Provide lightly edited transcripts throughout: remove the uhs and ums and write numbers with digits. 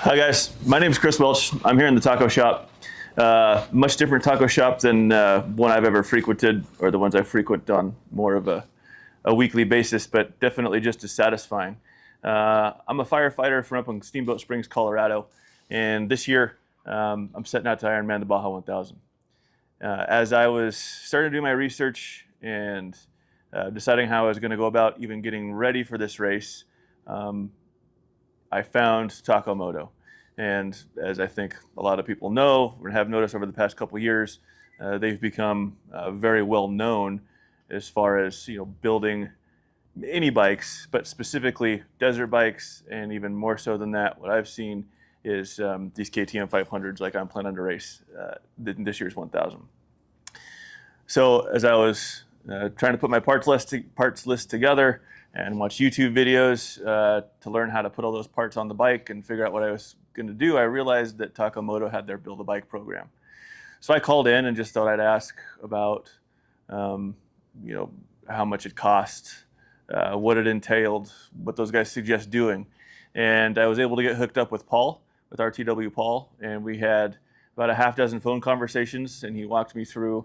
Hi guys, my name is Chris Welch. I'm here in the taco shop. Much different taco shop than one I've ever frequented, or the ones I frequent on more of a weekly basis, but definitely just as satisfying. I'm a firefighter from up in Steamboat Springs, Colorado, and this year I'm setting out to Ironman the Baja 1000. As I was starting to do my research and deciding how I was going to go about even getting ready for this race, I found Taco Moto. And as I think a lot of people know or have noticed over the past couple of years, they've become very well known as far as building any bikes, but specifically desert bikes, and even more so than that, what I've seen is these KTM 500s like I'm planning to race this year's 1000. So as I was trying to put my parts list together and watch YouTube videos to learn how to put all those parts on the bike and figure out what I was going to do, I realized that Taco Moto had their Build a Bike program. So I called in and just thought I'd ask about how much it cost, what it entailed, what those guys suggest doing. And I was able to get hooked up with Paul, with RTW Paul, and we had about a half dozen phone conversations, and he walked me through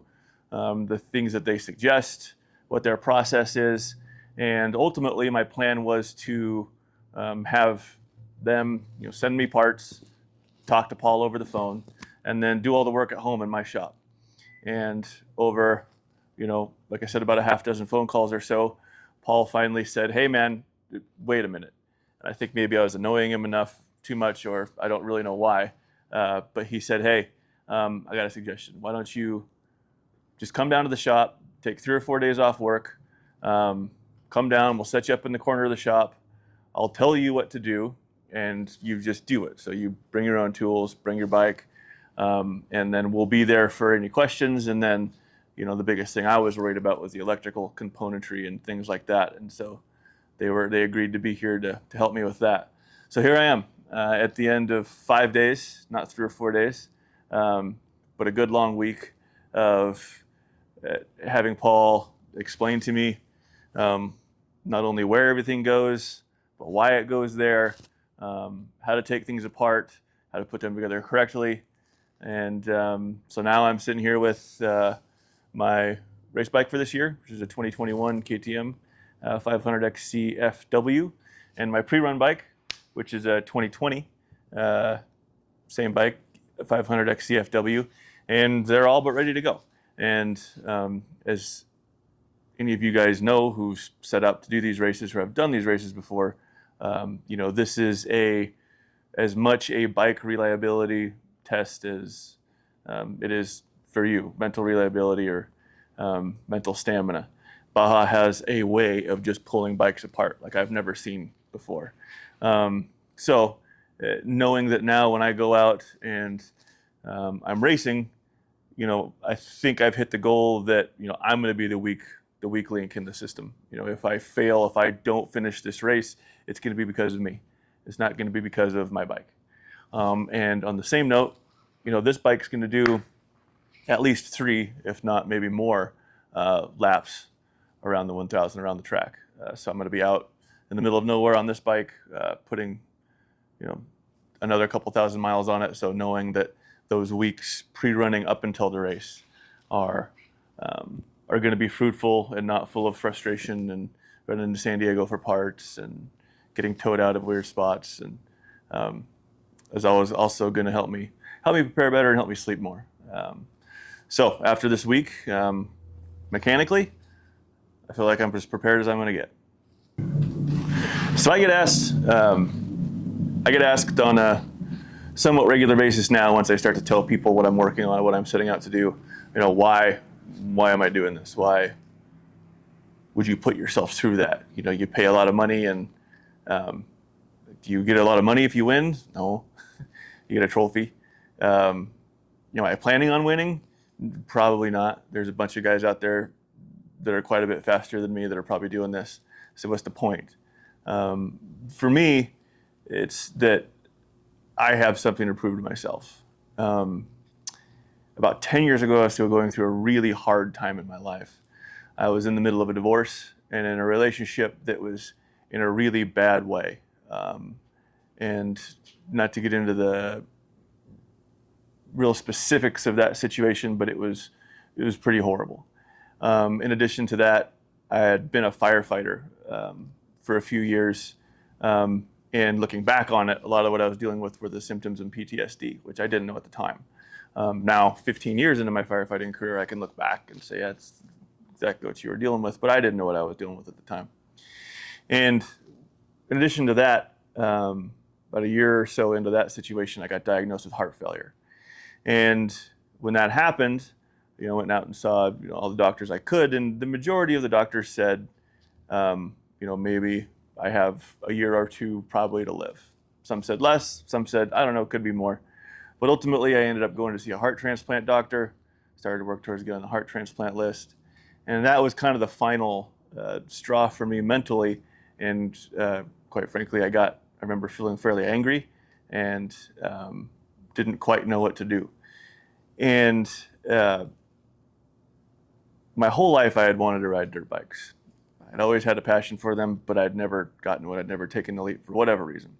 the things that they suggest, what their process is, and ultimately my plan was to have them send me parts, talk to Paul over the phone, and then do all the work at home in my shop. And over, like I said, about a half dozen phone calls or so, Paul finally said, "Hey man, wait a minute." And I think maybe I was annoying him enough too much, or I don't really know why, but he said, "Hey, I got a suggestion. Why don't you just come down to the shop, take 3 or 4 days off work, come down, we'll set you up in the corner of the shop. I'll tell you what to do, and you just do it. So you bring your own tools, bring your bike, and then we'll be there for any questions." And then, the biggest thing I was worried about was the electrical componentry and things like that. And so they agreed to be here to help me with that. So here I am at the end of 5 days, not 3 or 4 days, but a good long week of having Paul explain to me not only where everything goes, but why it goes there, how to take things apart, how to put them together correctly. And so now I'm sitting here with my race bike for this year, which is a 2021 KTM 500XC FW, and my pre-run bike, which is a 2020 same bike, 500XC FW, and they're all but ready to go. And as any of you guys know who's set up to do these races or have done these races before, this is as much a bike reliability test as it is for you, mental reliability or mental stamina. Baja has a way of just pulling bikes apart like I've never seen before. So knowing that now when I go out and I'm racing, I think I've hit the goal that I'm going to be the weak link in the system. If I fail, if I don't finish this race, it's going to be because of me. It's not going to be because of my bike. And on the same note, this bike's going to do at least 3, if not maybe more, laps around the 1000, around the track. So I'm going to be out in the middle of nowhere on this bike, putting another couple thousand miles on it. So knowing that those weeks pre-running up until the race are going to be fruitful and not full of frustration and running to San Diego for parts and getting towed out of weird spots, and is always also going to help me prepare better and help me sleep more. So after this week, mechanically, I feel like I'm as prepared as I'm going to get. So I get asked on a somewhat regular basis now, once I start to tell people what I'm working on, what I'm setting out to do, why am I doing this? Why would you put yourself through that? You pay a lot of money, and do you get a lot of money if you win? No. You get a trophy. Am I planning on winning? Probably not. There's a bunch of guys out there that are quite a bit faster than me that are probably doing this. So what's the point? For me, it's that I have something to prove to myself. About 10 years ago, I was still going through a really hard time in my life. I was in the middle of a divorce and in a relationship that was in a really bad way. And not to get into the real specifics of that situation, but it was pretty horrible. In addition to that, I had been a firefighter for a few years. And looking back on it, a lot of what I was dealing with were the symptoms of PTSD, which I didn't know at the time. Now, 15 years into my firefighting career, I can look back and say, yeah, it's exactly what you were dealing with, but I didn't know what I was dealing with at the time. And in addition to that, about a year or so into that situation, I got diagnosed with heart failure. And when that happened, went out and saw all the doctors I could, and the majority of the doctors said, maybe I have a year or two probably to live. Some said less, some said, I don't know, it could be more. But ultimately, I ended up going to see a heart transplant doctor, started to work towards getting on the heart transplant list. And that was kind of the final straw for me mentally. And quite frankly, I remember feeling fairly angry and didn't quite know what to do. And my whole life, I had wanted to ride dirt bikes. I'd always had a passion for them, but I'd never gotten one. I'd never taken the leap for whatever reason.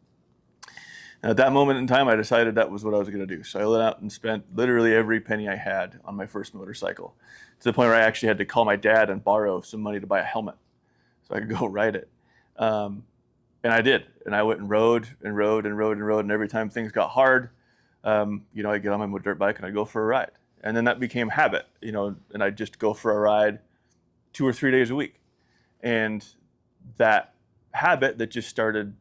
And at that moment in time, I decided that was what I was going to do. So I went out and spent literally every penny I had on my first motorcycle, to the point where I actually had to call my dad and borrow some money to buy a helmet so I could go ride it. And I did. And I went and rode and rode and rode and rode. And every time things got hard, I'd get on my dirt bike and I'd go for a ride. And then that became habit, and I'd just go for a ride 2 or 3 days a week. And that habit that just started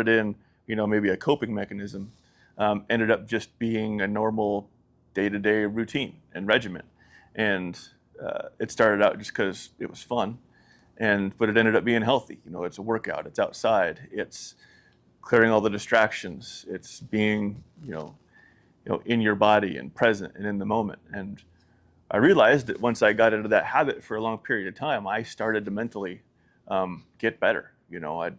in, maybe a coping mechanism, ended up just being a normal day-to-day routine and regimen. And it started out just because it was fun, but it ended up being healthy. It's a workout, it's outside, it's clearing all the distractions, it's being, in your body and present and in the moment. And I realized that once I got into that habit for a long period of time, I started to mentally get better. I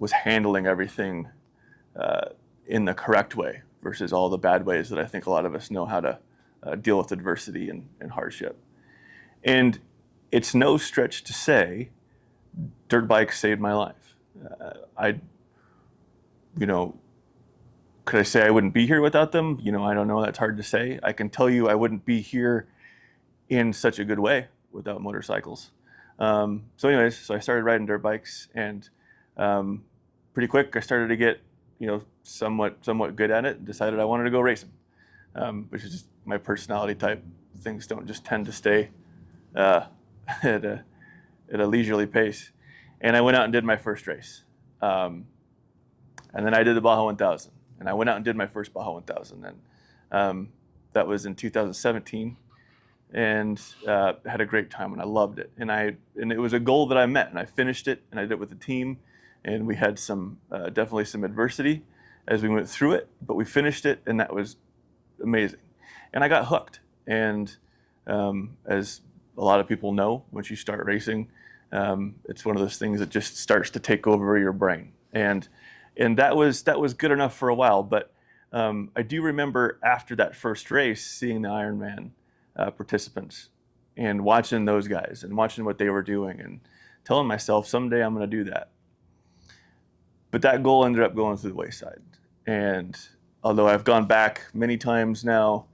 was handling everything in the correct way versus all the bad ways that I think a lot of us know how to deal with adversity and hardship. And it's no stretch to say dirt bikes saved my life. Could I say I wouldn't be here without them? I don't know. That's hard to say. I can tell you I wouldn't be here in such a good way without motorcycles. So I started riding dirt bikes, and pretty quick I started to get, somewhat good at it, and decided I wanted to go racing, which is just my personality type. Things don't just tend to stay at a leisurely pace. And I went out and did my first race. And then I did the Baja 1000. And I went out and did my first Baja 1000, and that was in 2017, and had a great time, and I loved it. And it was a goal that I met, and I finished it, and I did it with the team, and we had definitely some adversity as we went through it, but we finished it, and that was amazing. And I got hooked. And as a lot of people know, once you start racing, it's one of those things that just starts to take over your brain. And that was good enough for a while, but I do remember after that first race seeing the Ironman participants and watching those guys and watching what they were doing and telling myself someday I'm going to do that. But that goal ended up going through the wayside. And although I've gone back many times now,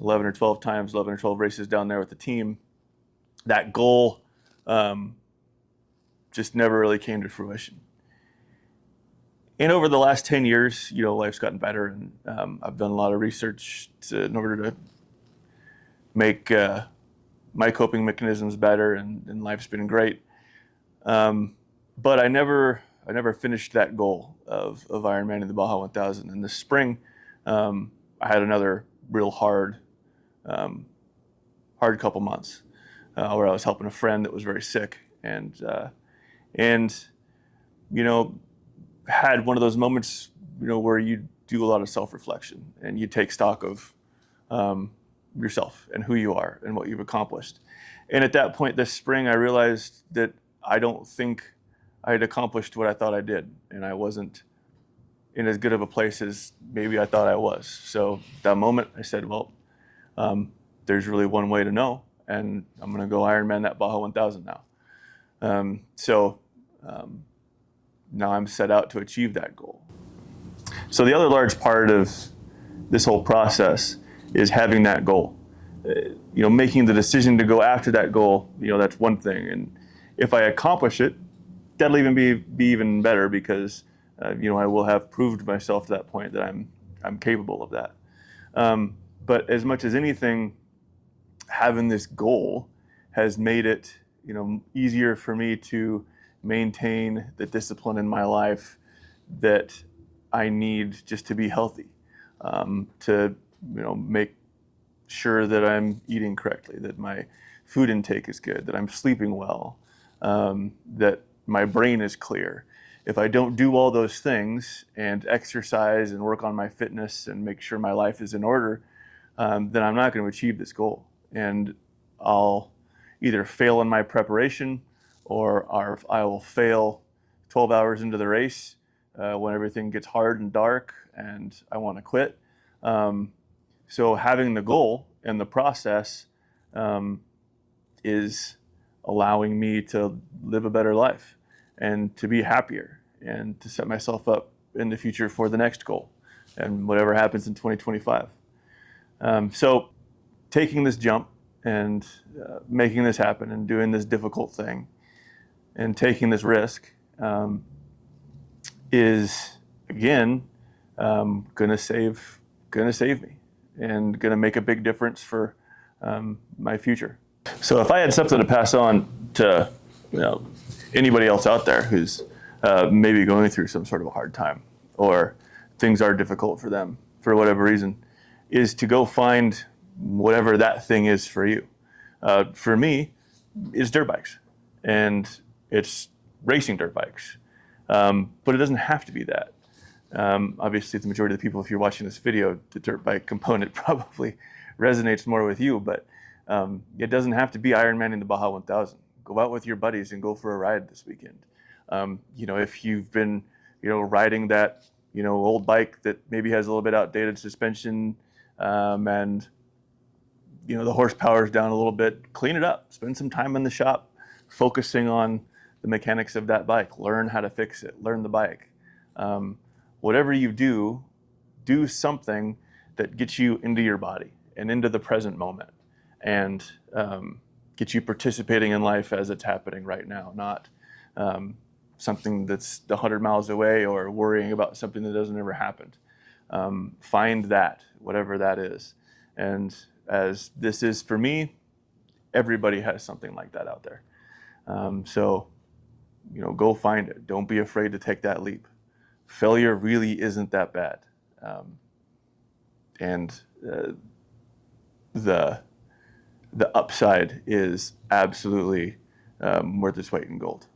11 or 12 races down there with the team, that goal just never really came to fruition. And over the last 10 years, life's gotten better, and I've done a lot of research in order to make my coping mechanisms better, and life's been great. But I never finished that goal of Ironman in the Baja 1000. In the spring, I had another real hard couple months where I was helping a friend that was very sick, and had one of those moments, where you do a lot of self-reflection and you take stock of yourself and who you are and what you've accomplished. And at that point this spring, I realized that I don't think I had accomplished what I thought I did, and I wasn't in as good of a place as maybe I thought I was. So that moment I said, well, there's really one way to know, and I'm going to go Ironman that Baja 1000 now. now I'm set out to achieve that goal. So the other large part of this whole process is having that goal. Making the decision to go after that goal, that's one thing. And if I accomplish it, that'll even be even better because, I will have proved myself to that point that I'm capable of that. But as much as anything, having this goal has made it, easier for me to maintain the discipline in my life that I need just to be healthy, to, make sure that I'm eating correctly, that my food intake is good, that I'm sleeping well, that my brain is clear. If I don't do all those things and exercise and work on my fitness and make sure my life is in order, then I'm not going to achieve this goal. And I'll either fail in my preparation or I will fail 12 hours into the race when everything gets hard and dark and I want to quit. So having the goal and the process is allowing me to live a better life and to be happier and to set myself up in the future for the next goal and whatever happens in 2025. So taking this jump and making this happen and doing this difficult thing and taking this risk is, again, gonna save me and gonna make a big difference for my future. So if I had something to pass on to anybody else out there who's maybe going through some sort of a hard time or things are difficult for them for whatever reason, is to go find whatever that thing is for you. For me, it's dirt bikes, and it's racing dirt bikes. But it doesn't have to be that. Obviously, the majority of the people, if you're watching this video, the dirt bike component probably resonates more with you, but it doesn't have to be Ironman the Baja 1000. Go out with your buddies and go for a ride this weekend. If you've been, riding that, old bike that maybe has a little bit outdated suspension, and the horsepower is down a little bit, clean it up, spend some time in the shop, focusing on the mechanics of that bike, learn how to fix it, learn the bike. Whatever you do something that gets you into your body and into the present moment and get you participating in life as it's happening right now, not something that's 100 miles away or worrying about something that doesn't ever happen. Find that, whatever that is. And as this is for me, everybody has something like that out there. So go find it. Don't be afraid to take that leap. Failure really isn't that bad. And the upside is absolutely worth its weight in gold.